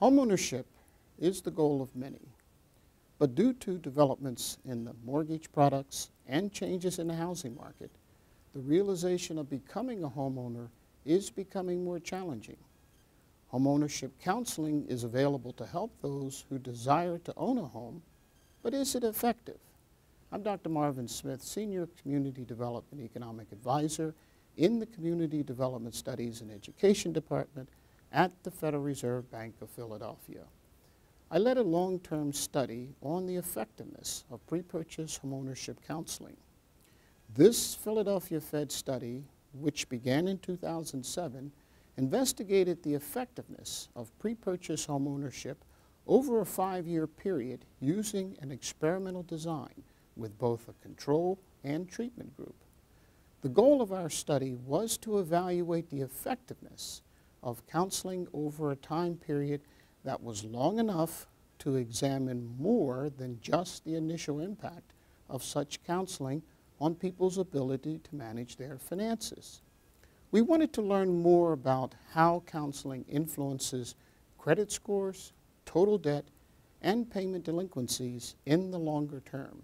Homeownership is the goal of many, but due to developments in the mortgage products and changes in the housing market, the realization of becoming a homeowner is becoming more challenging. Homeownership counseling is available to help those who desire to own a home, but is it effective? I'm Dr. Marvin Smith, Senior Community Development Economic Advisor in the Community Development Studies and Education Department at the Federal Reserve Bank of Philadelphia. I led a long-term study on the effectiveness of pre-purchase homeownership counseling. This Philadelphia Fed study, which began in 2007, investigated the effectiveness of pre-purchase homeownership over a 5-year period using an experimental design with both a control and treatment group. The goal of our study was to evaluate the effectiveness of counseling over a time period that was long enough to examine more than just the initial impact of such counseling on people's ability to manage their finances. We wanted to learn more about how counseling influences credit scores, total debt, and payment delinquencies in the longer term.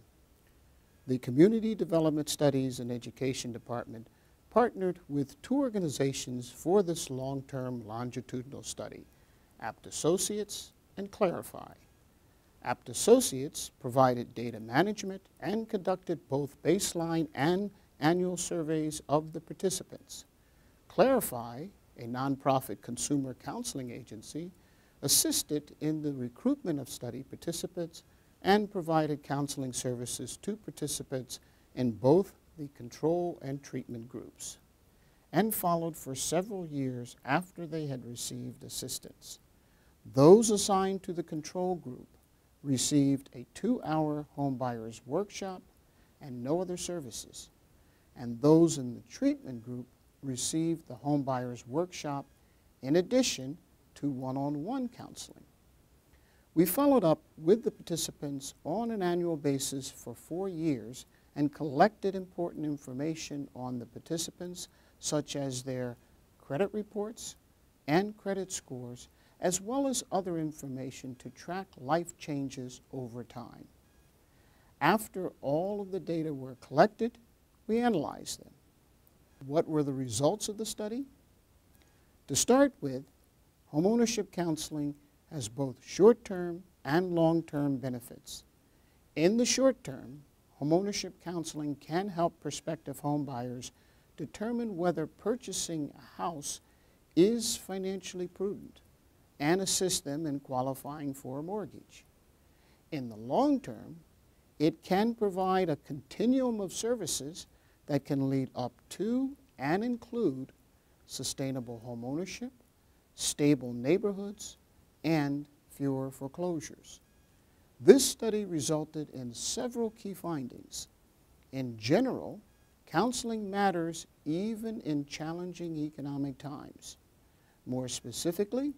The Community Development Studies and Education Department partnered with 2 organizations for this long-term longitudinal study, Apt Associates and Clarify. Apt Associates provided data management and conducted both baseline and annual surveys of the participants. Clarify, a nonprofit consumer counseling agency, assisted in the recruitment of study participants and provided counseling services to participants in both the control and treatment groups, and followed for several years after they had received assistance. Those assigned to the control group received a 2-hour homebuyers workshop and no other services, and those in the treatment group received the homebuyers workshop in addition to one-on-one counseling. We followed up with the participants on an annual basis for 4 years and collected important information on the participants, such as their credit reports and credit scores, as well as other information to track life changes over time. After all of the data were collected, we analyzed them. What were the results of the study? To start with, homeownership counseling has both short-term and long-term benefits. In the short term, homeownership counseling can help prospective homebuyers determine whether purchasing a house is financially prudent and assist them in qualifying for a mortgage. In the long term, it can provide a continuum of services that can lead up to and include sustainable homeownership, stable neighborhoods, and fewer foreclosures. This study resulted in several key findings. In general, counseling matters even in challenging economic times. More specifically,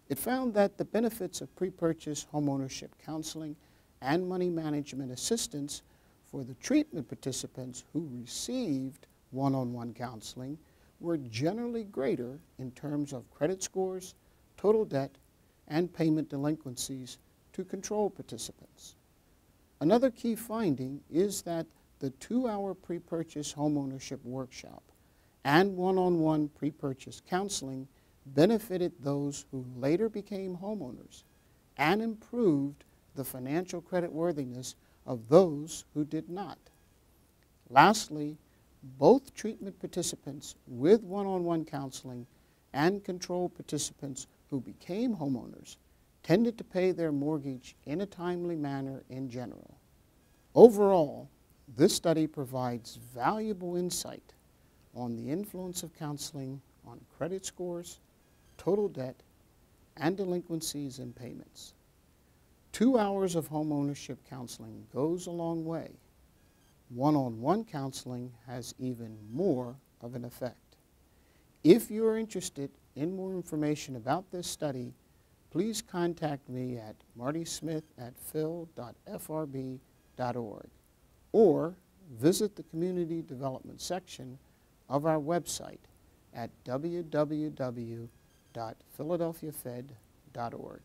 it found that the benefits of pre-purchase homeownership counseling and money management assistance for the treatment participants who received one-on-one counseling were generally greater in terms of credit scores, total debt, and payment delinquencies to control participants. Another key finding is that the 2-hour pre-purchase homeownership workshop and one-on-one pre-purchase counseling benefited those who later became homeowners and improved the financial creditworthiness of those who did not. Lastly, both treatment participants with one-on-one counseling and control participants who became homeowners tended to pay their mortgage in a timely manner in general. Overall, this study provides valuable insight on the influence of counseling on credit scores, total debt, and delinquencies and payments. 2 hours of homeownership counseling goes a long way. One-on-one counseling has even more of an effect. If you are interested in more information about this study, please contact me at martysmith@phil.frb.org or visit the Community Development section of our website at www.philadelphiafed.org.